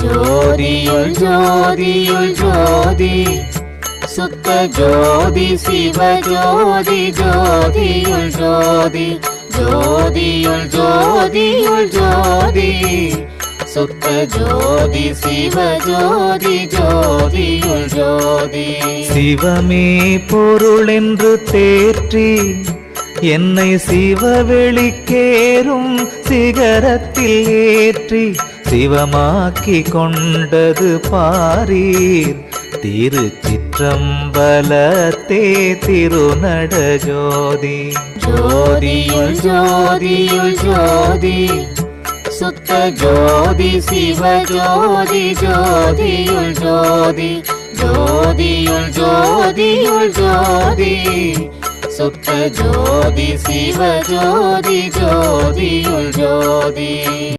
ஜோதியுள் ஜோதியுள் ஜோதி சுத்த ஜோதி சிவஜோதி ஜோதியுள் ஜோதி ஜோதியுள் ஜோதியுள் ஜோதி சுத்த ஜோதி சிவஜோதி ஜோதியுள் ஜோதி. சிவமே பொருள் என்று தேற்றி என்னை சிவவெளிக்கேறும் சிகரத்தில் ஏற்றி சிவமாக்கி கொண்டது பாரீர் திருச்சிற்றம்பலத்தே திருநட ஜோதி. ஜோதியுள் ஜோதியுள் ஜோதி சுத்த ஜோதி சிவஜோதி ஜோதியுள் ஜோதி ஜோதியுள் ஜோதியுள் ஜோதி சுத்த ஜோதி சிவஜோதி ஜோதியுள் ஜோதி.